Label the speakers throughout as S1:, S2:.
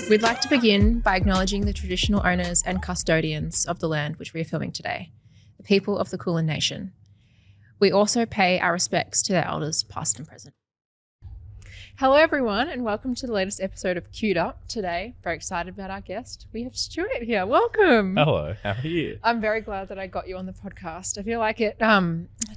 S1: We'd like to begin by acknowledging the traditional owners and custodians of the land which we are filming today, the people of the Kulin Nation. We also pay our respects to their elders, past and present. Hello everyone, and welcome to the latest episode of Queued Up. Today, very excited about our guest. We have Stuart here. Welcome.
S2: Hello, how are you?
S1: I'm very glad that I got you on the podcast. I feel like it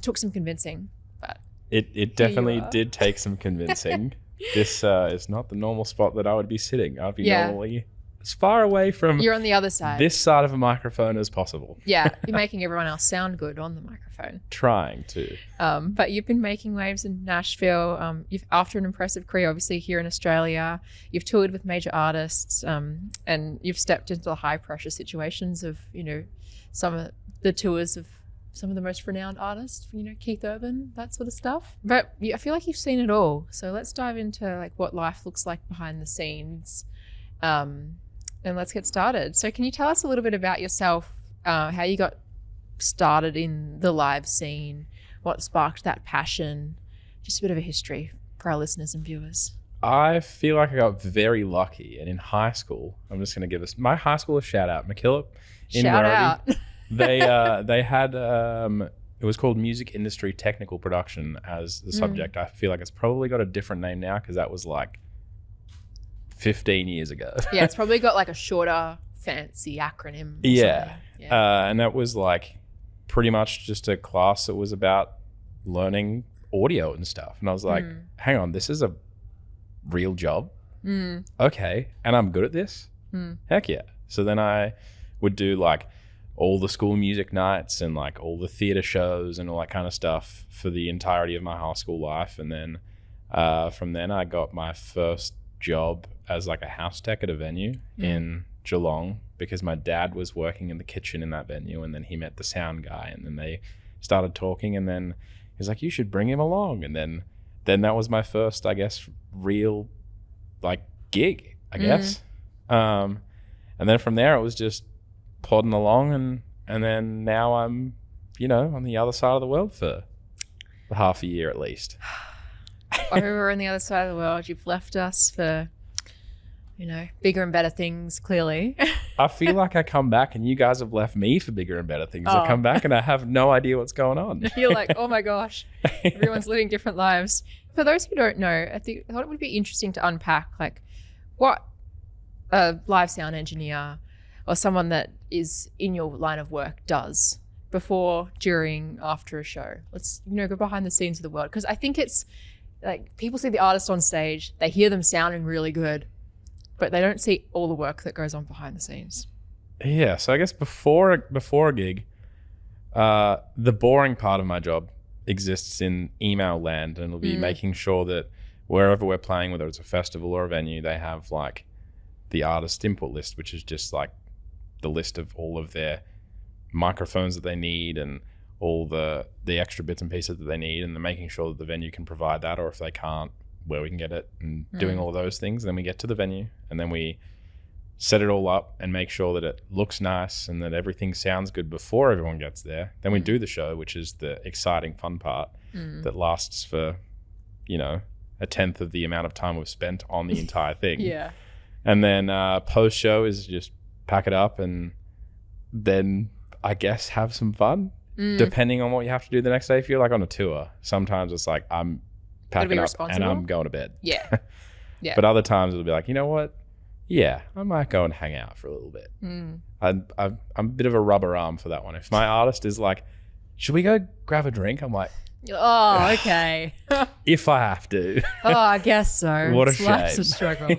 S1: took some convincing, but
S2: it definitely did take some convincing. This is not the normal spot that I would be sitting. I'd be normally as far away from
S1: you're on the other side,
S2: this side of a microphone as possible.
S1: Yeah, you're making everyone else sound good on the microphone.
S2: Trying to.
S1: But you've been making waves in Nashville. You've, after an impressive career, obviously here in Australia, you've toured with major artists, and you've stepped into the high pressure situations of, you know, some of the tours of some of the most renowned artists, you know, Keith Urban, that sort of stuff. But I feel like you've seen it all. So let's dive into like what life looks like behind the scenes. And let's get started. So can you tell us a little bit about yourself, how you got started in the live scene, what sparked that passion, just a bit of a history for our listeners and viewers?
S2: I feel like I got very lucky. And in high school, I'm just going to give my high school a shout out, McKillop in
S1: shout
S2: Werribee.
S1: out.
S2: They had it was called Music Industry Technical Production as the subject. I feel like it's probably got a different name now because that was like 15 years ago.
S1: Yeah, it's probably got like a shorter, fancy acronym.
S2: Yeah. And that was like pretty much just a class that was about learning audio and stuff. And I was like, hang on, this is a real job? Okay. And I'm good at this? Heck yeah. So then I would do like all the school music nights and like all the theater shows and all that kind of stuff for the entirety of my high school life. And then from then I got my first job as like a house tech at a venue in Geelong because my dad was working in the kitchen in that venue, and then he met the sound guy, and then they started talking, and then he's like, you should bring him along. And then that was my first, I guess, real like gig, I guess. And then from there it was just plodding along, and then now I'm, you know, on the other side of the world for half a year at least.
S1: Over on the other side of the world, you've left us for, you know, bigger and better things, clearly.
S2: I feel like I come back and you guys have left me for bigger and better things. I come back and I have no idea what's going on.
S1: You're like, oh my gosh, everyone's living different lives. For those who don't know, I thought it would be interesting to unpack like what a live sound engineer or someone that is in your line of work does before, during, after a show. Let's, you know, go behind the scenes of the world, because I think it's like people see the artist on stage, they hear them sounding really good, but they don't see all the work that goes on behind the scenes.
S2: Yeah, so I guess before a gig, the boring part of my job exists in email land, and it'll be making sure that wherever we're playing, whether it's a festival or a venue, they have like the artist input list, which is just like the list of all of their microphones that they need and all the extra bits and pieces that they need, and then making sure that the venue can provide that, or if they can't, where we can get it, and doing all those things. Then we get to the venue and then we set it all up and make sure that it looks nice and that everything sounds good before everyone gets there. Then we do the show, which is the exciting fun part that lasts for, you know, a tenth of the amount of time we've spent on the entire thing.
S1: Yeah.
S2: And then post show is just pack it up and then I guess have some fun. Depending on what you have to do the next day. If you're like on a tour, sometimes it's like I'm packing up and I'm going to bed.
S1: Yeah. Yeah.
S2: But other times it'll be like, you know what? Yeah, I might go and hang out for a little bit. I'm a bit of a rubber arm for that one. If my artist is like, should we go grab a drink? I'm like,
S1: oh, okay.
S2: If I have to.
S1: Oh, I guess so.
S2: What a shame.
S1: Life's a struggle.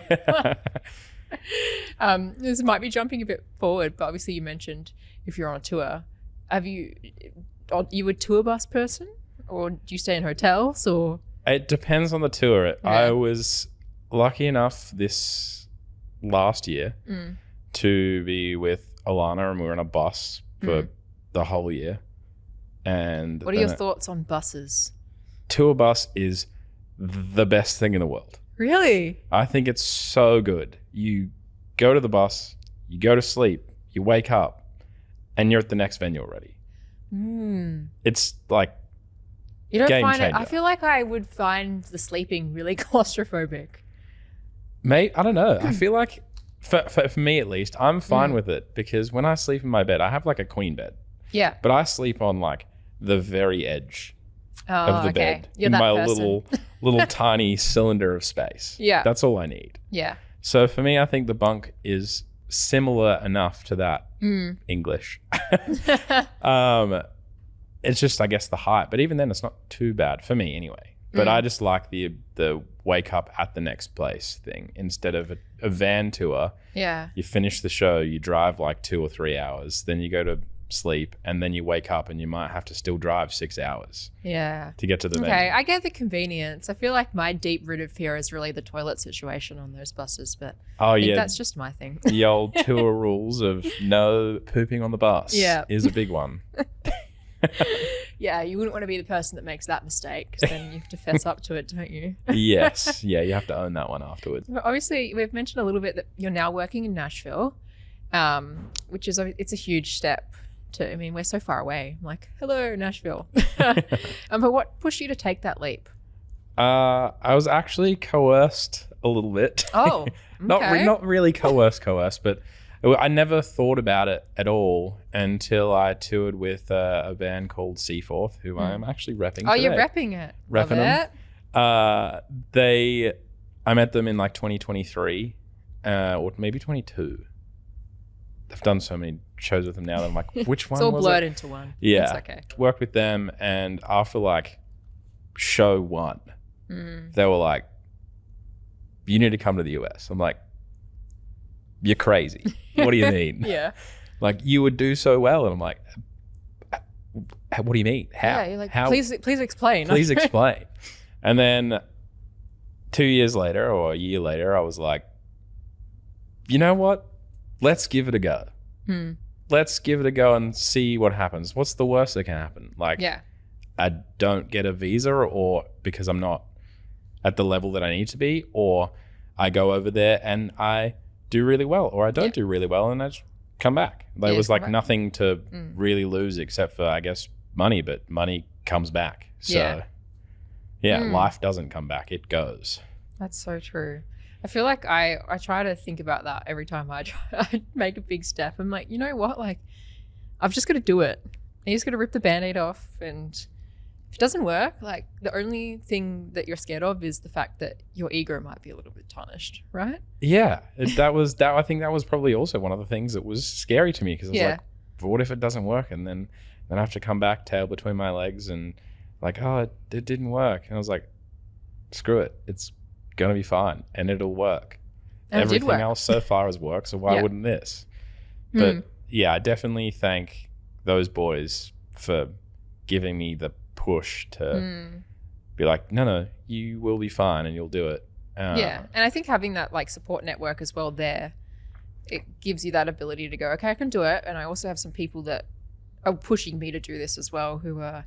S1: This might be jumping a bit forward, but obviously you mentioned if you're on a tour, are you a tour bus person, or do you stay in hotels, or?
S2: It depends on the tour. I was lucky enough this last year to be with Alana, and we were on a bus for the whole year. And
S1: what are your thoughts on buses?
S2: Tour bus is the best thing in the world.
S1: Really?
S2: I think it's so good. You go to the bus, you go to sleep, you wake up, and you're at the next venue already. It's like
S1: you don't
S2: game
S1: find
S2: changer.
S1: it. I feel like I would find the sleeping really claustrophobic.
S2: Mate, I don't know. I feel like For me at least, I'm fine with it because when I sleep in my bed, I have like a queen bed.
S1: Yeah.
S2: But I sleep on like the very edge of the bed.
S1: You're
S2: in
S1: that
S2: my
S1: person.
S2: little tiny cylinder of space.
S1: Yeah.
S2: That's all I need.
S1: Yeah.
S2: So for me, I think the bunk is similar enough to that English. It's just, I guess, the height. But even then, it's not too bad for me anyway. But I just like the wake up at the next place thing instead of a van tour.
S1: Yeah.
S2: You finish the show, you drive like 2 or 3 hours, then you go to sleep, and then you wake up and you might have to still drive 6 hours.
S1: Yeah.
S2: To get to the venue.
S1: Okay, I get the convenience. I feel like my deep-rooted fear is really the toilet situation on those buses, but I think that's just my thing.
S2: The old tour rules of no pooping on the bus is a big one.
S1: Yeah, you wouldn't want to be the person that makes that mistake because then you have to fess up to it, don't you?
S2: Yes. Yeah, you have to own that one afterwards.
S1: But obviously, we've mentioned a little bit that you're now working in Nashville, which is it's a huge step. I mean, we're so far away. I'm like, hello, Nashville. But what pushed you to take that leap?
S2: I was actually coerced a little bit.
S1: Oh, okay.
S2: not really coerced, but I never thought about it at all until I toured with a band called Seaforth, who I am actually repping.
S1: Oh,
S2: today.
S1: you're repping it.
S2: Repping them. I met them in like 2023, or maybe 22. I've done so many shows with them now that I'm like, which one was it?
S1: It's all blurred into one.
S2: Yeah.
S1: It's okay.
S2: Worked with them, and after like show 1, they were like, you need to come to the US. I'm like, you're crazy. What do you mean?
S1: Yeah.
S2: Like, you would do so well. And I'm like, what do you mean? How?
S1: Yeah, you're like,
S2: How?
S1: please explain.
S2: Please explain. And then 2 years later or a year later, I was like, you know what? Let's give it a go. Let's give it a go and see what happens. What's the worst that can happen? Like, I don't get a visa, or because I'm not at the level that I need to be, or I go over there and I do really well, or I don't do really well and I just come back. There was like nothing to really lose except for, I guess, money, but money comes back. So life doesn't come back, it goes.
S1: That's so true. I feel like I try to think about that every time I make a big step. I'm like, you know what? Like, I've just got to do it. You just got to rip the Band-Aid off, and if it doesn't work, like, the only thing that you're scared of is the fact that your ego might be a little bit tarnished, right?
S2: Yeah, I think that was probably also one of the things that was scary to me, because I was like, what if it doesn't work? And then I have to come back, tail between my legs, and like, oh, it didn't work. And I was like, screw it. It's going to be fine, and it'll work.
S1: And
S2: everything
S1: it did work.
S2: else so far has worked, so why wouldn't this? But yeah, I definitely thank those boys for giving me the push to be like, no, you will be fine and you'll do it.
S1: And I think having that like support network as well there, it gives you that ability to go, okay, I can do it. And I also have some people that are pushing me to do this as well, who are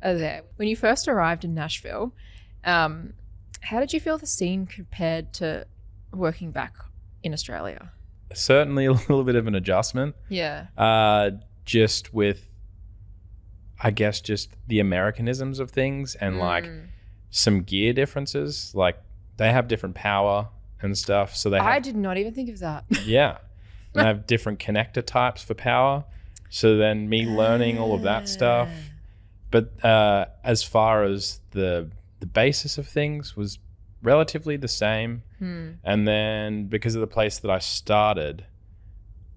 S1: there. When you first arrived in Nashville, how did you feel the scene compared to working back in Australia?
S2: Certainly a little bit of an adjustment.
S1: Yeah.
S2: Just with, I guess, just the Americanisms of things and like some gear differences. Like, they have different power and stuff. So I
S1: did not even think of that.
S2: Yeah. And they have different connector types for power. So then me learning all of that stuff. But as far as the basis of things was relatively the same. And then because of the place that I started,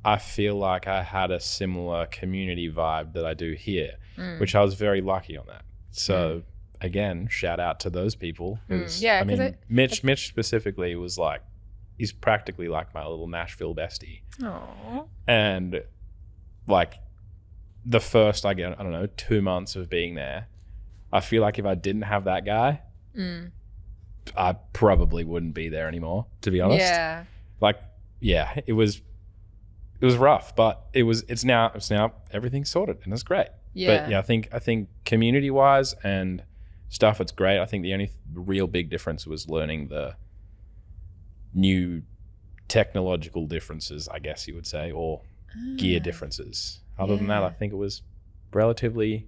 S2: I feel like I had a similar community vibe that I do here, which I was very lucky on that. So again, shout out to those people.
S1: Yeah,
S2: I mean, Mitch specifically was like, he's practically like my little Nashville bestie.
S1: Aww.
S2: And like the first, I don't know, 2 months of being there, I feel like if I didn't have that guy, I probably wouldn't be there anymore, to be honest.
S1: Yeah.
S2: Like, yeah, it was rough, but it's now everything's sorted and it's great.
S1: Yeah.
S2: But yeah, I think community wise and stuff, it's great. I think the only real big difference was learning the new technological differences, I guess you would say, or gear differences. Other than that, I think it was relatively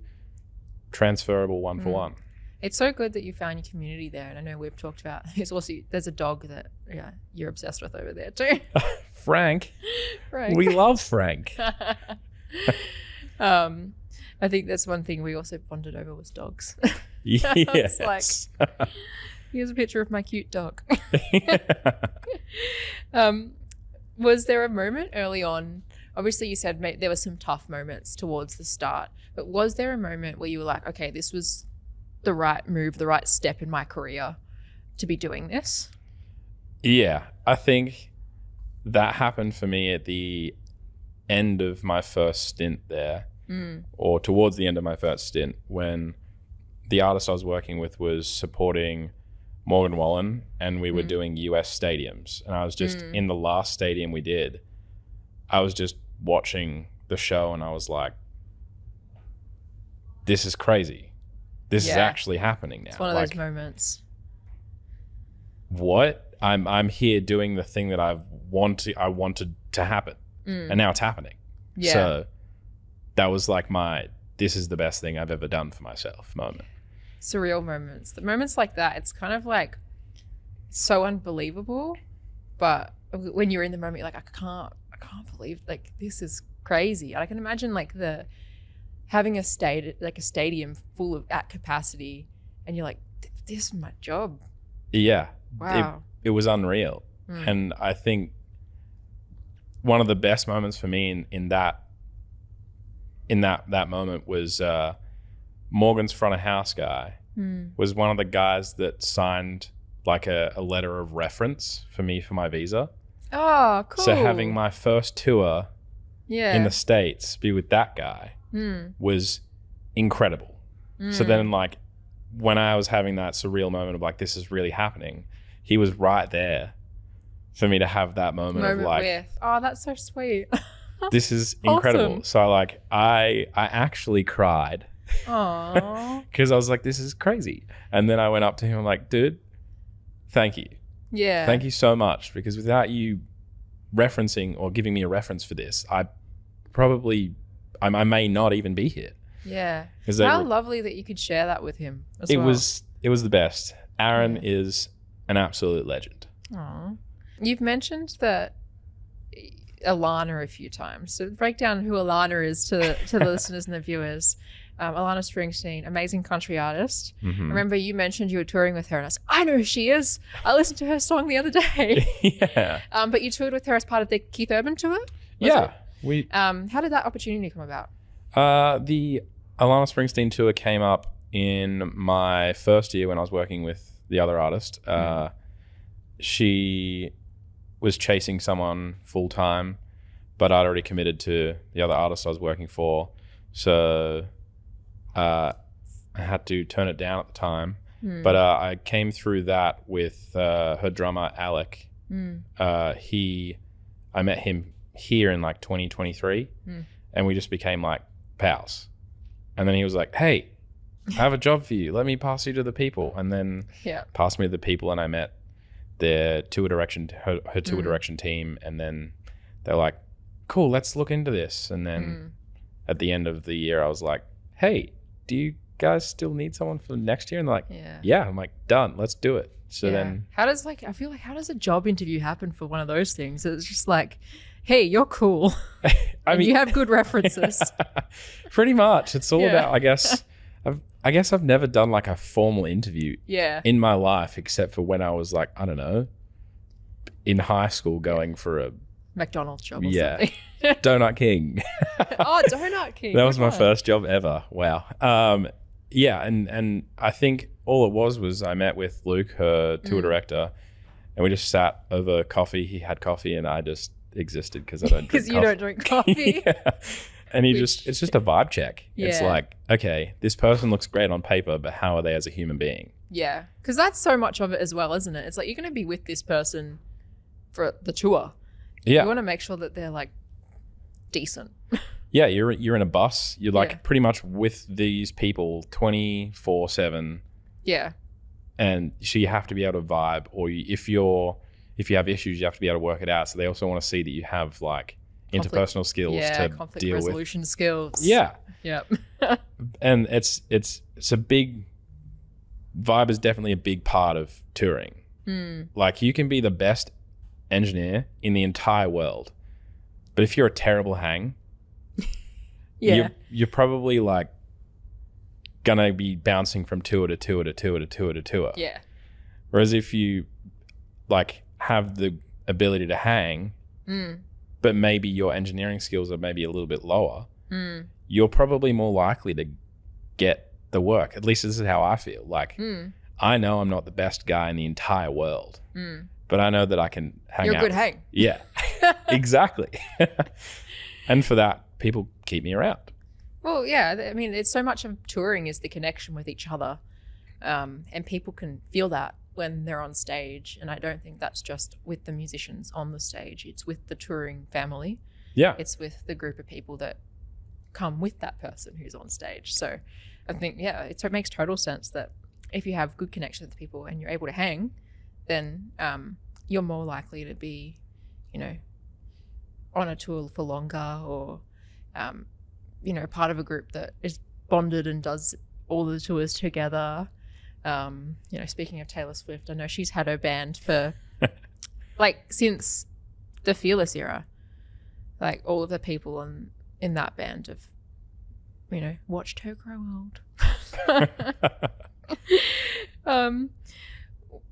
S2: transferable one for one.
S1: It's so good that you found your community there. And I know we've talked about, there's a dog that you're obsessed with over there too.
S2: Frank. We love Frank.
S1: I think that's one thing we also bonded over was dogs.
S2: Yes.
S1: Like, here's a picture of my cute dog. Was there a moment early on? Obviously, you said there were some tough moments towards the start, but was there a moment where you were like, okay, this was the right move, the right step in my career to be doing this?
S2: Yeah, I think that happened for me at the end of my first stint there, or towards the end of my first stint, when the artist I was working with was supporting Morgan Wallen, and we were doing US stadiums. And I was just in the last stadium we did, I was just watching the show and I was like, this is crazy. This is actually happening now.
S1: It's one of those moments.
S2: What? I'm here doing the thing that I wanted to happen. And now it's happening.
S1: Yeah.
S2: So that was like this is the best thing I've ever done for myself moment.
S1: Surreal moments. The moments like that, it's kind of like so unbelievable, but when you're in the moment, you're like, I can't believe, like, this is crazy. I can imagine like having a stadium full of at capacity, and you're like, this is my job.
S2: Yeah.
S1: Wow.
S2: It was unreal. And I think one of the best moments for me in that moment was Morgan's front of house guy was one of the guys that signed like a letter of reference for me for my visa.
S1: Oh, cool.
S2: So having my first tour in the States be with that guy was incredible. So then like when I was having that surreal moment of like, this is really happening, he was right there for me to have that moment of like,
S1: oh, that's so sweet.
S2: This is incredible. Awesome. So like I actually cried.
S1: Aww.
S2: Because I was like, this is crazy. And then I went up to him, I'm like, dude, thank you.
S1: Yeah.
S2: Thank you so much, because without you referencing or giving me a reference for this, I may not even be here.
S1: Yeah. How lovely that you could share that with him as well.
S2: It was the best. Aaron is an absolute legend.
S1: Aww. You've mentioned that Alana a few times. So break down who Alana is to the listeners and the viewers. Alana Springsteen, amazing country artist. I remember you mentioned you were touring with her, and I was like, I know who she is. I listened to her song the other day.
S2: Yeah.
S1: But you toured with her as part of the Keith Urban tour?
S2: Yeah.
S1: How did that opportunity come about?
S2: The Alana Springsteen tour came up in my first year when I was working with the other artist. She was chasing someone full time, but I'd already committed to the other artist I was working for. So I had to turn it down at the time. But I came through that with her drummer, Alec. I met him here in like 2023 and we just became like pals. And then he was like, hey, I have a job for you. Let me pass you to the people. And then passed me to the people, and I met their tour direction, her tour direction team. And then they're like, cool, let's look into this. And then at the end of the year, I was like, hey, do you guys still need someone for next year? And they're like, yeah. I'm like, done, let's do it. So then
S1: how does a job interview happen for one of those things? It's just like, hey, you're cool. I mean, you have good references.
S2: Pretty much. It's all about, I guess I've never done like a formal interview in my life, except for when I was like, I don't know, in high school going for a
S1: McDonald's job or something.
S2: Donut King.
S1: Oh, Donut King.
S2: That was my first job ever. Wow. And I think all it was I met with Luke, her tour director, and we just sat over coffee. He had coffee and I just existed because I don't drink coffee. Because
S1: you don't drink coffee.
S2: And it's just a vibe check. It's like, okay, this person looks great on paper, but how are they as a human being?
S1: Yeah. Because that's so much of it as well, isn't it? It's like, you're going to be with this person for the tour. Yeah. You want to make sure that they're like decent.
S2: Yeah, you're in a bus. You're like pretty much with these people 24/7.
S1: Yeah.
S2: And so you have to be able to vibe, or if you have issues, you have to be able to work it out. So they also want to see that you have like interpersonal skills to
S1: conflict
S2: deal
S1: resolution skills.
S2: Yeah.
S1: Yep.
S2: And it's a big vibe is definitely a big part of touring. Like, you can be the best engineer in the entire world, but if you're a terrible hang, you're probably like gonna be bouncing from tour to tour to tour to tour to tour.
S1: Yeah.
S2: Whereas if you like have the ability to hang, but maybe your engineering skills are maybe a little bit lower, you're probably more likely to get the work. At least this is how I feel. Like, I know I'm not the best guy in the entire world, but I know that I can hang out.
S1: You're a good hang.
S2: Yeah, exactly. And for that, people keep me around.
S1: Well, yeah. I mean, it's so much of touring is the connection with each other. And people can feel that when they're on stage. And I don't think that's just with the musicians on the stage. It's with the touring family.
S2: Yeah.
S1: It's with the group of people that come with that person who's on stage. So I think, yeah, it makes total sense that if you have good connection with people and you're able to hang, then you're more likely to be, you know, on a tour for longer, or, you know, part of a group that is bonded and does all the tours together. You know, speaking of Taylor Swift, I know she's had her band for like since the Fearless era. Like, all of the people in that band have, you know, watched her grow old.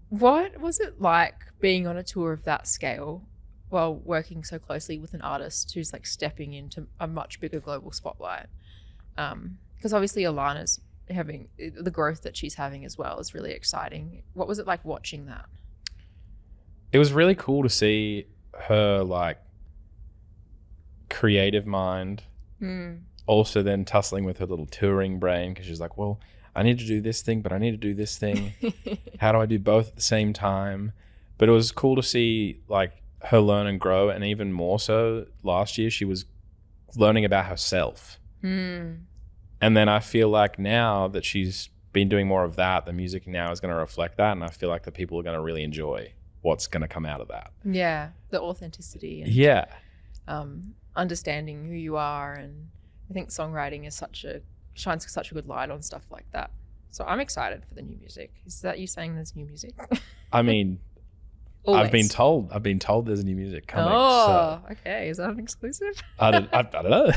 S1: What was it like being on a tour of that scale while working so closely with an artist who's like stepping into a much bigger global spotlight? Because obviously Alana's having the growth that she's having as well is really exciting. What was it like watching that?
S2: It was really cool to see her like creative mind also then tussling with her little touring brain, because she's like, well, I need to do this thing, but I need to do this thing. How do I do both at the same time? But it was cool to see like her learn and grow, and even more so last year she was learning about herself. And then I feel like now that she's been doing more of that, the music now is going to reflect that, and I feel like the people are going to really enjoy what's going to come out of that.
S1: Yeah, the authenticity and understanding who you are. And I think songwriting is shines such a good light on stuff like that. So I'm excited for the new music. Is that you saying there's new music? I
S2: mean, I've been told there's new music coming.
S1: Oh, so. Okay. Is that an exclusive?
S2: I don't know.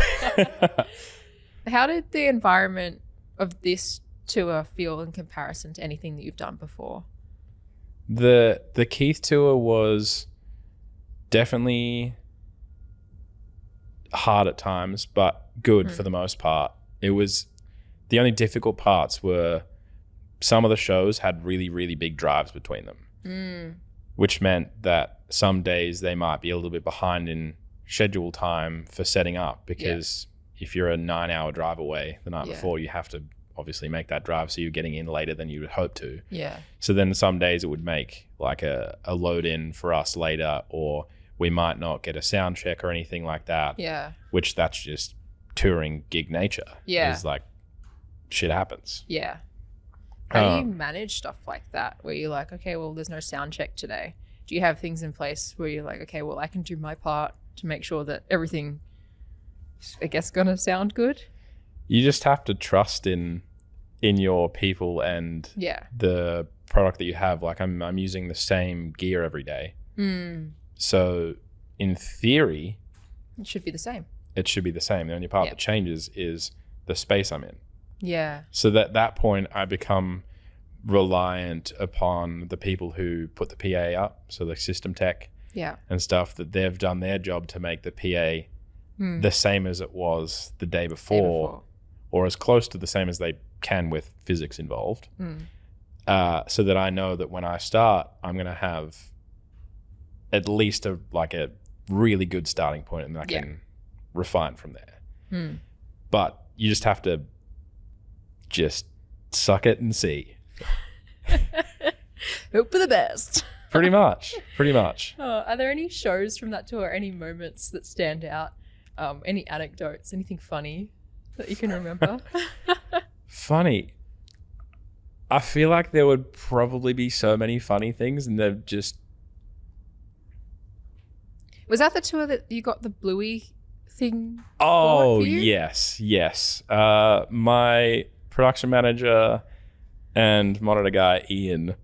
S1: How did the environment of this tour feel in comparison to anything that you've done before?
S2: The Keith tour was definitely hard at times, but good for the most part. It was, the only difficult parts were some of the shows had really, really big drives between them, which meant that some days they might be a little bit behind in schedule time for setting up, because if you're a 9-hour drive away the night before, you have to obviously make that drive, so you're getting in later than you would hope to. Yeah. So then some days it would make like a load in for us later, or we might not get a sound check or anything like that. Yeah. Which that's just touring gig nature. Yeah. It's like shit happens. Yeah.
S1: How do you manage stuff like that where you're like, okay, well, there's no sound check today? Do you have things in place where you're like, okay, well, I can do my part to make sure that everything, I guess, gonna sound good?
S2: You just have to trust in your people and the product that you have. Like I'm using the same gear every day. So in theory,
S1: it should be the same.
S2: It should be the same. The only part that changes is the space I'm in.
S1: Yeah.
S2: So at that point, I become reliant upon the people who put the PA up, so the system tech and stuff, that they've done their job to make the PA the same as it was the day before, or as close to the same as they can with physics involved, so that I know that when I start, I'm going to have at least a really good starting point, and I can refine from there. But you just have to just suck it and see.
S1: Hope for the best.
S2: Pretty much.
S1: Are there any shows from that tour, any moments that stand out, any anecdotes, anything funny that you can remember?
S2: Funny. I feel like there would probably be so many funny things, and they've just...
S1: Was that the tour that you got the Bluey thing?
S2: Oh, yes. My production manager and monitor guy Ian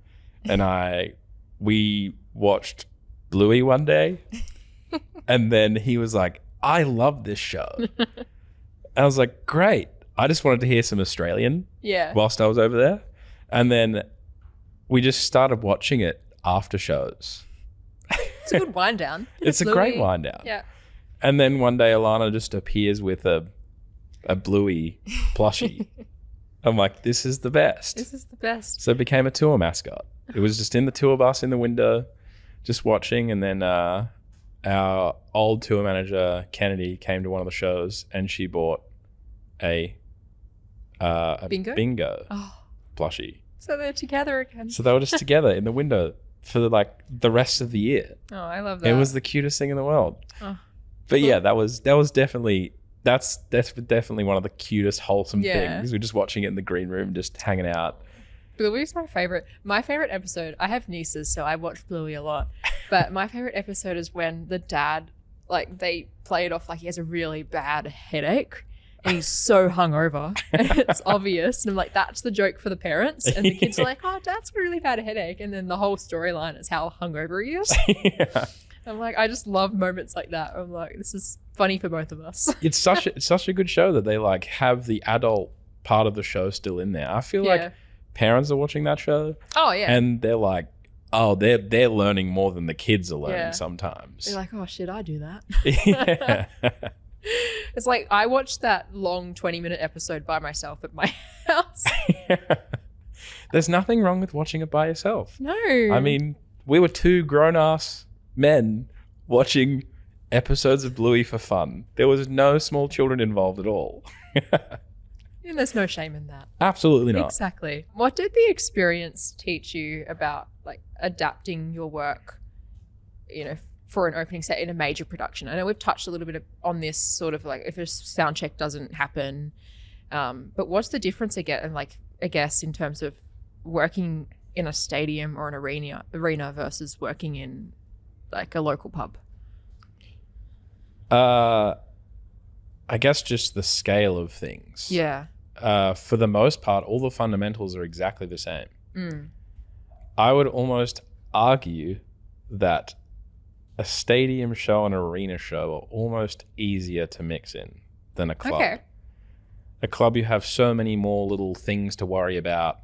S2: and we watched Bluey one day, and then he was like, I love this show. I was like, great. I just wanted to hear some Australian whilst I was over there. And then we just started watching it after shows.
S1: It's a good wind down.
S2: It's a great wind down.
S1: Yeah.
S2: And then one day Alana just appears with a Bluey plushie. I'm like, this is the best.
S1: This is the best.
S2: So it became a tour mascot. It was just in the tour bus in the window, just watching. And then our old tour manager, Kennedy, came to one of the shows and she bought a bingo plushie.
S1: So they're together again.
S2: So they were just together in the window for the rest of the year.
S1: Oh, I love that.
S2: It was the cutest thing in the world.
S1: Oh.
S2: But yeah, that was definitely one of the cutest wholesome things. We're just watching it in the green room, just hanging out.
S1: Bluey's my favorite. My favorite episode, I have nieces, so I watch Bluey a lot. But my favorite episode is when the dad, they play it off like he has a really bad headache. And he's so hungover, and it's obvious. And I'm like, that's the joke for the parents. And the kids are like, oh, Dad's got a really bad headache. And then the whole storyline is how hungover he is.
S2: Yeah.
S1: I'm like, I just love moments like that. I'm like, this is funny for both of us.
S2: It's such a good show that they have the adult part of the show still in there. I feel like parents are watching that show.
S1: Oh yeah.
S2: And they're like, oh, they're learning more than the kids are learning sometimes.
S1: They're like, oh shit, I do that.
S2: Yeah.
S1: It's like I watched that long 20-minute episode by myself at my house.
S2: There's nothing wrong with watching it by yourself.
S1: No.
S2: I mean, we were two grown-ass men watching episodes of Bluey for fun. There was no small children involved at all.
S1: And there's no shame in that.
S2: Absolutely not.
S1: Exactly. What did the experience teach you about adapting your work, for an opening set in a major production? I know we've touched a little bit on this sort of if a sound check doesn't happen, but what's the difference again? I guess in terms of working in a stadium or an arena versus working in a local pub.
S2: I guess just the scale of things.
S1: Yeah.
S2: For the most part, all the fundamentals are exactly the same.
S1: Mm.
S2: I would almost argue that a stadium show and an arena show are almost easier to mix in than a club.
S1: Okay.
S2: A club, you have so many more little things to worry about,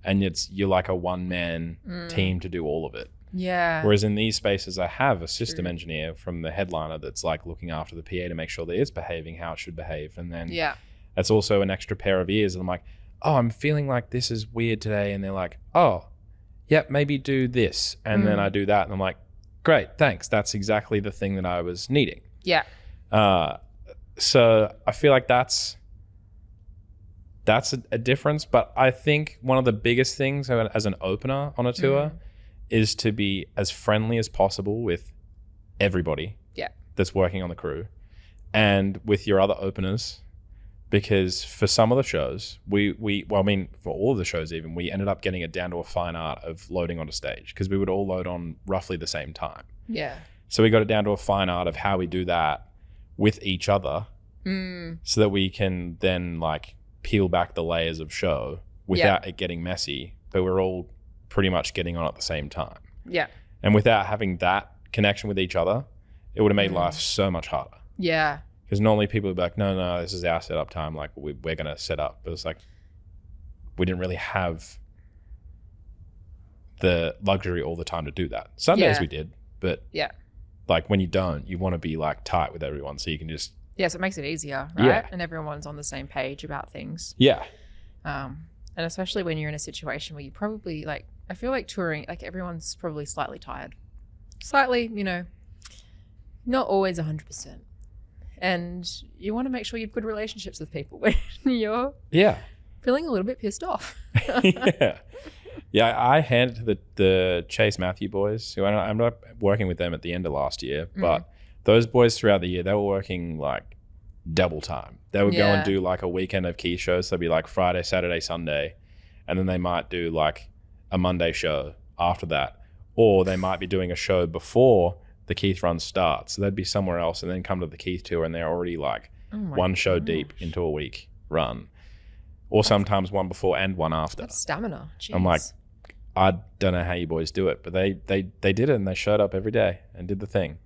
S2: and you're like a one-man team to do all of it.
S1: Yeah.
S2: Whereas in these spaces, I have a system engineer from the headliner that's looking after the PA to make sure that it's behaving how it should behave. And then that's also an extra pair of ears. And I'm like, oh, I'm feeling like this is weird today. And they're like, oh, yep, maybe do this. And then I do that. And I'm like, great, thanks. That's exactly the thing that I was needing.
S1: Yeah.
S2: So I feel like that's a difference. But I think one of the biggest things as an opener on a tour is to be as friendly as possible with everybody that's working on the crew and with your other openers. Because for some of the shows, for all of the shows even, we ended up getting it down to a fine art of loading onto stage because we would all load on roughly the same time.
S1: Yeah.
S2: So we got it down to a fine art of how we do that with each other so that we can then peel back the layers of show without it getting messy, but we're all pretty much getting on at the same time. Yeah. And without having that connection with each other, it would have made life so much harder. Yeah. Because normally people would be like, no, this is our setup time. We're going to set up. But it's we didn't really have the luxury all the time to do that. Some days we did, but when you don't, you want to be tight with everyone so you can just...
S1: Yeah, so it makes it easier, right? Yeah. And everyone's on the same page about things. Yeah. And especially when you're in a situation where you probably I feel like touring, everyone's probably slightly tired. Slightly, not always 100%. And you want to make sure you have good relationships with people when you're feeling a little bit pissed off.
S2: Yeah, I handed it to the Chase Matthew boys, who I'm not working with them at the end of last year, but those boys throughout the year, they were working double time. They would go and do a weekend of key shows. So it'd be Friday, Saturday, Sunday, and then they might do a Monday show after that, or they might be doing a show before the Keith run starts. So they'd be somewhere else and then come to the Keith tour and they're already one show deep into a week run. or sometimes one before and one after.
S1: That's stamina. Jeez.
S2: I'm like, I don't know how you boys do it, but they did it, and they showed up every day and did the thing.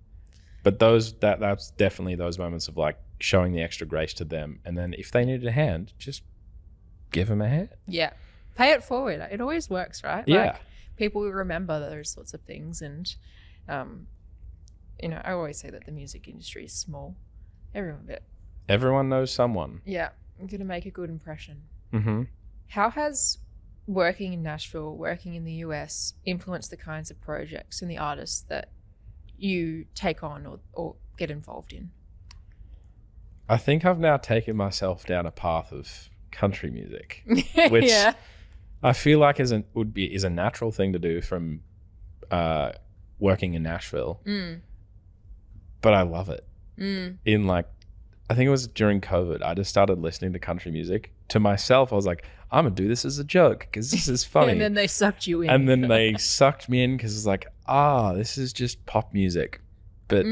S2: But that's definitely those moments of like showing the extra grace to them, and then if they needed a hand, just give them a hand.
S1: Yeah, pay it forward. It always works, right?
S2: Yeah,
S1: like, people will remember those sorts of things, and you know, I always say that the music industry is small. Everyone knows someone. Yeah, I'm gonna make a good impression.
S2: Mm-hmm.
S1: How has working in Nashville, working in the US, influenced the kinds of projects and the artists that you take on or get involved in?
S2: I think I've now taken myself down a path of country music, which I feel like is a natural thing to do from working in Nashville. But I love it. In like, I think it was during COVID, I just started listening to country music to myself. I was like, I'm gonna do this as a joke because this is funny.
S1: And then they sucked you in.
S2: And then they sucked me in because it's like, this is just pop music. But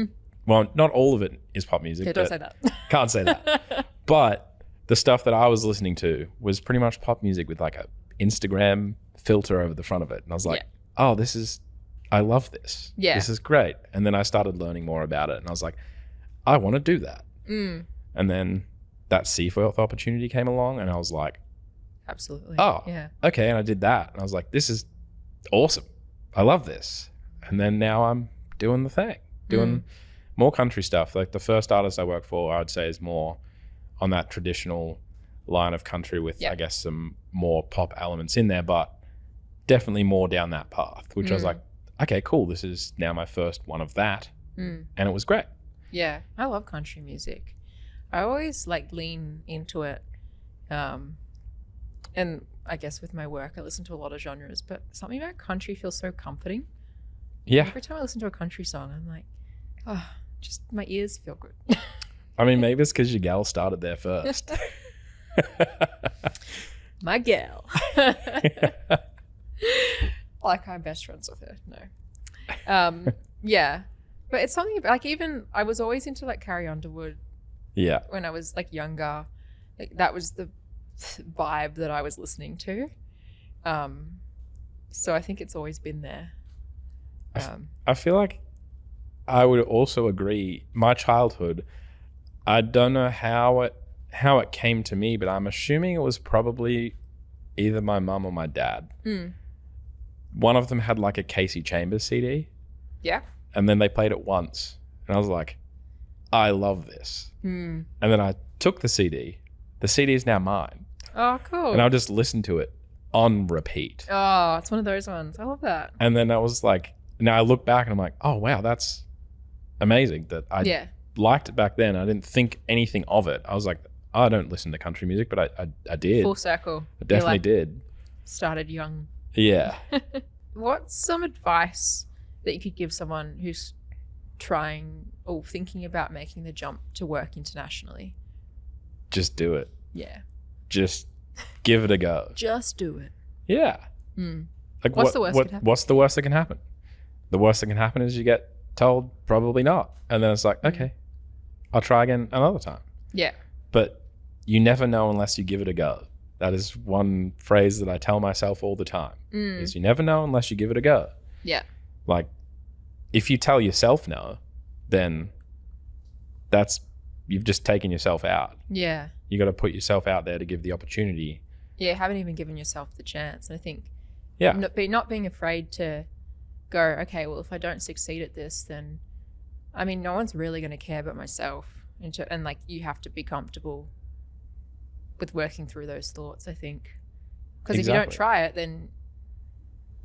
S2: well, not all of it is pop music.
S1: Okay, don't say that.
S2: Can't say that. But the stuff that I was listening to was pretty much pop music with like a Instagram filter over the front of it. And I was like, I love this. Yeah. This is great. And then I started learning more about it. And I was like, I want to do that. And then that Seaforth opportunity came along and I was like,
S1: absolutely.
S2: Oh, yeah. Okay. And I did that. And I was like, this is awesome. I love this. And then now I'm doing the thing, doing more country stuff. Like the first artist I work for, I would say is more on that traditional line of country with, I guess, some more pop elements in there, but definitely more down that path, which I was like, okay, cool. This is now my first one of that. And it was great.
S1: Yeah. I love country music. I always like lean into it. And I guess with my work, I listen to a lot of genres, but something about country feels so comforting.
S2: Yeah.
S1: Every time I listen to a country song, I'm like, just my ears feel good.
S2: I mean, maybe it's because your gal started there first.
S1: My gal. Like I'm best friends with her. No. Yeah. But it's something like, even I was always into like Carrie Underwood.
S2: Yeah.
S1: When I was like younger, like that was the vibe that I was listening to. So I think it's always been there.
S2: I feel like I would also agree. My childhood, I don't know how it came to me, but I'm assuming it was probably either my mum or my dad. One of them had like a Casey Chambers CD.
S1: Yeah.
S2: And then they played it once. And I was like, I love this. And then I took the CD. The CD is now mine.
S1: Oh, cool.
S2: And I'll just listen to it on repeat.
S1: Oh, it's one of those ones. I love that.
S2: And then I was like, now I look back and I'm like, oh, wow, that's amazing that I liked it back then. I didn't think anything of it. I was like, I don't listen to country music, but I did.
S1: Full circle.
S2: I definitely did.
S1: Started young.
S2: Yeah.
S1: What's some advice that you could give someone who's trying or thinking about making the jump to work internationally?
S2: Just do it.
S1: Yeah.
S2: Just give it a go.
S1: Just do it.
S2: Yeah. Like
S1: what's the worst that can happen?
S2: What's the worst that can happen? The worst that can happen is you get told probably not. And then it's like, okay, I'll try again another time.
S1: Yeah.
S2: But you never know unless you give it a go. That is one phrase that I tell myself all the time. Is you never know unless you give it a go.
S1: Yeah.
S2: Like, if you tell yourself no, then you've just taken yourself out.
S1: Yeah.
S2: You got to put yourself out there to give the opportunity.
S1: Yeah, haven't even given yourself the chance. I think not being afraid to go, okay, well, if I don't succeed at this, then, I mean, no one's really going to care but myself. And like, you have to be comfortable with working through those thoughts, I think. Because if you don't try it, then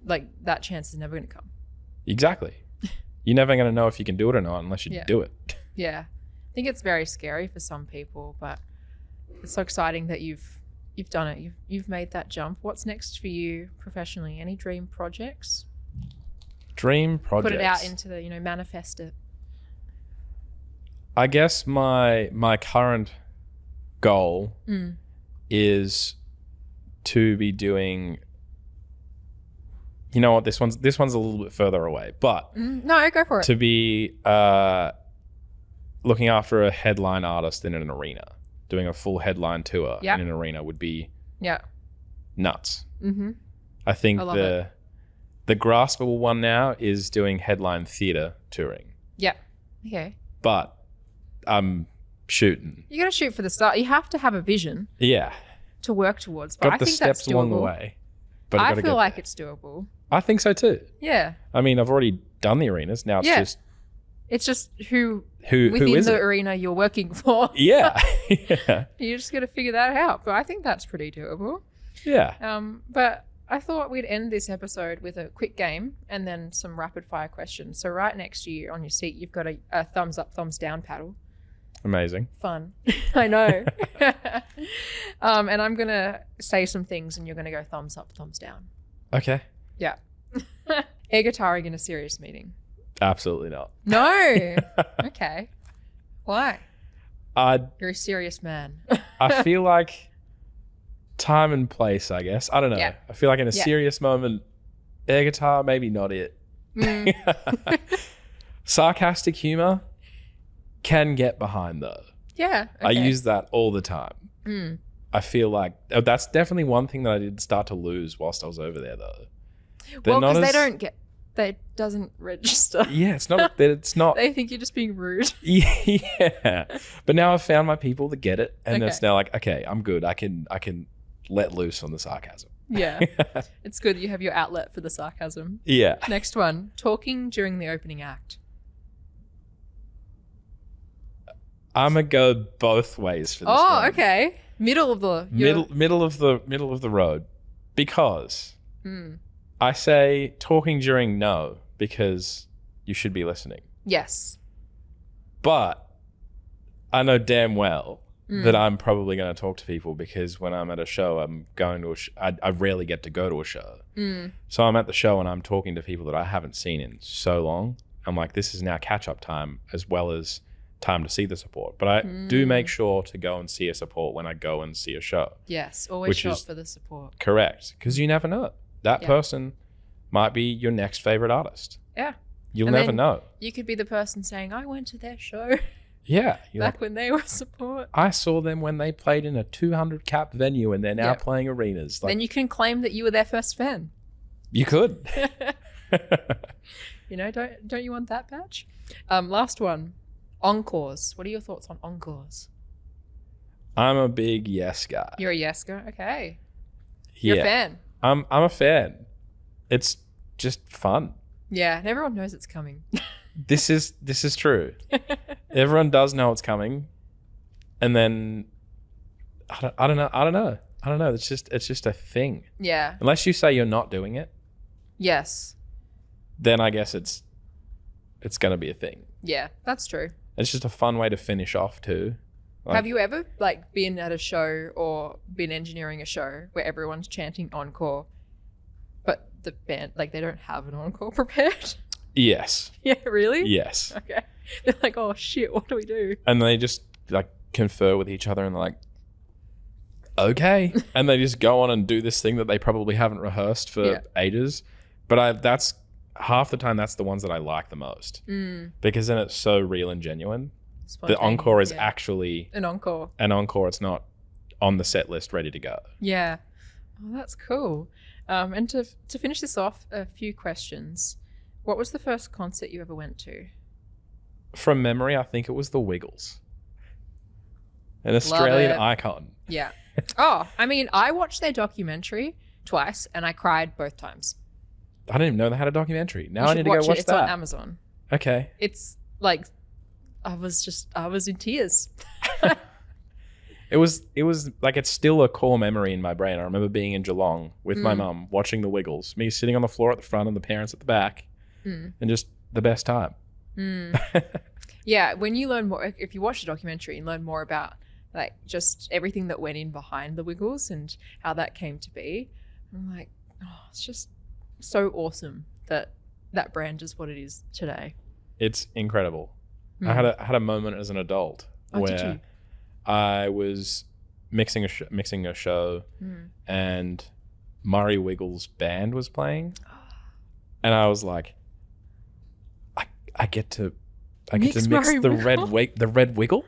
S1: like that chance is never going to come. Exactly.
S2: You're never going to know if you can do it or not unless you do it.
S1: Yeah. I think it's very scary for some people, but it's so exciting that you've done it. You've made that jump. What's next for you professionally? Any dream projects?
S2: Dream projects.
S1: Put it out into the, manifest it.
S2: I guess my current goal is to be doing, you know what, this one's a little bit further away, but
S1: no, go for it.
S2: To be looking after a headline artist in an arena, doing a full headline tour in an arena would be
S1: Yeah.
S2: Nuts.
S1: Mm-hmm.
S2: I think
S1: I love
S2: the graspable one now is doing headline theatre touring.
S1: Yeah. Okay.
S2: But I'm shooting.
S1: You got to shoot for the start. You have to have a vision
S2: Yeah.
S1: to work towards. But
S2: Got
S1: I
S2: the
S1: think
S2: steps
S1: that's doable.
S2: along the way. But
S1: I feel like it's doable.
S2: I think so too.
S1: Yeah.
S2: I mean, I've already done the arenas. Now
S1: It's just who
S2: within
S1: is
S2: the
S1: arena you're working for.
S2: Yeah. Yeah.
S1: You just got to figure that out. But I think that's pretty doable.
S2: Yeah.
S1: But I thought we'd end this episode with a quick game and then some rapid fire questions. So right next to you on your seat, you've got a thumbs up, thumbs down paddle.
S2: Amazing.
S1: Fun. I know. And I'm going to say some things and you're going to go thumbs up, thumbs down.
S2: Okay.
S1: Yeah. Air guitaring in a serious meeting.
S2: Absolutely not.
S1: No. Okay. Why?
S2: You're
S1: a serious man.
S2: I feel like time and place, I guess. I don't know.
S1: Yeah.
S2: I feel like in a serious moment, air guitar, maybe not it. Sarcastic humor can get behind though.
S1: Yeah. Okay.
S2: I use that all the time. I feel like that's definitely one thing that I did start to lose whilst I was over there though.
S1: Well, because they doesn't register.
S2: Yeah, it's not.
S1: They think you're just being rude.
S2: Yeah, but now I've found my people that get it, and it's now like, okay, I'm good. I can let loose on the sarcasm.
S1: Yeah, it's good. You have your outlet for the sarcasm.
S2: Yeah.
S1: Next one: talking during the opening act.
S2: I'm gonna go both ways for this.
S1: Oh,
S2: one.
S1: okay. Middle of the
S2: middle of the road, because I say talking during no, because you should be listening.
S1: Yes.
S2: But I know damn well that I'm probably going to talk to people, because when I'm at a show, I'm going to I rarely get to go to a show. So I'm at the show and I'm talking to people that I haven't seen in so long. I'm like, this is now catch-up time as well as time to see the support. But I do make sure to go and see a support when I go and see a show.
S1: Yes, always show up for the support.
S2: Correct, because you never know. That person might be your next favorite artist.
S1: Yeah.
S2: You'll never know.
S1: You could be the person saying, I went to their show.
S2: Yeah.
S1: Back when they were support.
S2: I saw them when they played in a 200 cap venue and they're now playing arenas.
S1: Then you can claim that you were their first fan.
S2: You could.
S1: You know, don't you want that badge? Last one. Encores. What are your thoughts on encores?
S2: I'm a big yes guy.
S1: You're a yes guy? Okay. You're a fan.
S2: I'm a fan. It's just fun.
S1: Yeah, and everyone knows it's coming.
S2: This is true. Everyone does know it's coming, and then I don't know. It's just a thing.
S1: Yeah.
S2: Unless you say you're not doing it.
S1: Yes.
S2: Then I guess it's gonna be a thing.
S1: Yeah, that's true.
S2: It's just a fun way to finish off too. Like,
S1: have you ever been at a show or been engineering a show where everyone's chanting encore, but the band they don't have an encore prepared?
S2: Yes.
S1: Yeah, really?
S2: Yes.
S1: Okay. They're like, oh shit, what do we do?
S2: And they just confer with each other and they're like, okay. And they just go on and do this thing that they probably haven't rehearsed for ages. But that's half the time, that's the ones that I like the most. Because then it's so real and genuine. The encore is actually
S1: an encore.
S2: It's not on the set list ready to go.
S1: Yeah. Oh, that's cool. And to finish this off, a few questions. What was the first concert you ever went to?
S2: From memory, I think it was the Wiggles. An Australian icon.
S1: Yeah. Oh, I mean, I watched their documentary twice and I cried both times.
S2: I didn't even know they had a documentary. Now I need to go watch that.
S1: It's on Amazon.
S2: Okay.
S1: It's like, I was in tears.
S2: It was like, it's still a core memory in my brain. I remember being in Geelong with my mum, watching the Wiggles, me sitting on the floor at the front and the parents at the back, and just the best time.
S1: Yeah, when you learn more, if you watch the documentary and learn more about just everything that went in behind the Wiggles and how that came to be, I'm like, oh, it's just so awesome that brand is what it is today. It's
S2: incredible. I had a moment as an adult where I was mixing a show and Murray Wiggles' band was playing, and I was like, I get to mix the red wiggle.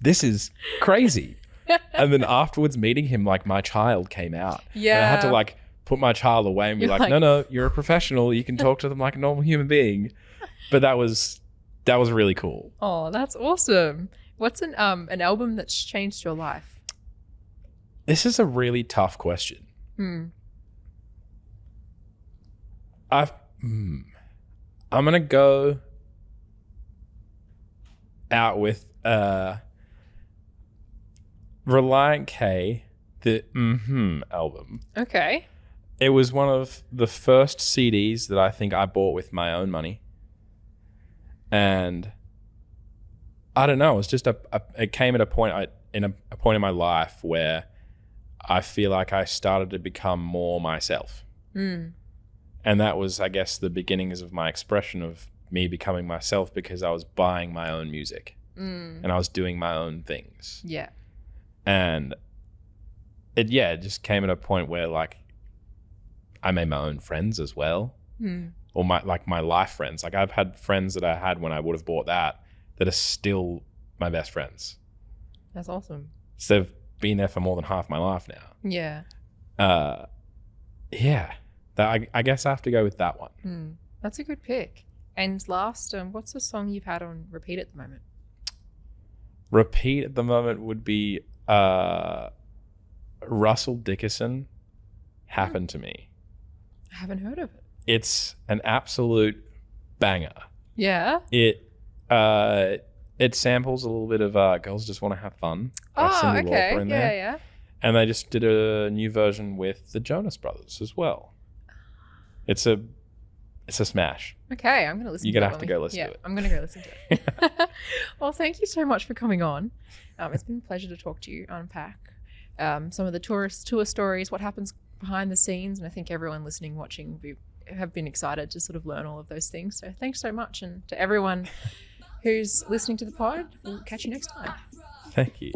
S2: This is crazy. And then afterwards meeting him, like my child came out.
S1: Yeah.
S2: And I had to like put my child away and be like, no, you're a professional. You can talk to them like a normal human being. But that was really cool.
S1: Oh, that's awesome. What's an album that's changed your life?
S2: This is a really tough question. I'm going to go out with Reliant K, the album.
S1: Okay.
S2: It was one of the first CDs that I think I bought with my own money. And I don't know, it was just it came at a point in my life where I feel like I started to become more myself. And that was, I guess, the beginnings of my expression of me becoming myself, because I was buying my own music and I was doing my own things.
S1: Yeah.
S2: And it just came at a point where like I made my own friends as well. Or my life friends. Like I've had friends that I had when I would have bought that are still my best friends.
S1: That's awesome.
S2: So they've been there for more than half my life now.
S1: Yeah.
S2: I guess I have to go with that one.
S1: That's a good pick. And last, what's the song you've had on repeat at the moment?
S2: Repeat at the moment would be Russell Dickerson, Happened to Me.
S1: I haven't heard of it.
S2: It's an absolute banger.
S1: Yeah.
S2: It samples a little bit of Girls Just Want to Have Fun by Cyndi
S1: okay.
S2: Lauper in there.
S1: Yeah.
S2: And they just did a new version with the Jonas Brothers as well. It's a smash.
S1: Okay, I'm going to listen to it.
S2: You're going to have to go listen to it.
S1: I'm going to go listen to it. Well, thank you so much for coming on. It's been a pleasure to talk to you, unpack some of the tour stories, what happens behind the scenes. And I think everyone listening, watching, have been excited to sort of learn all of those things. So thanks so much. And to everyone who's listening to the pod, we'll catch you next time.
S2: Thank you.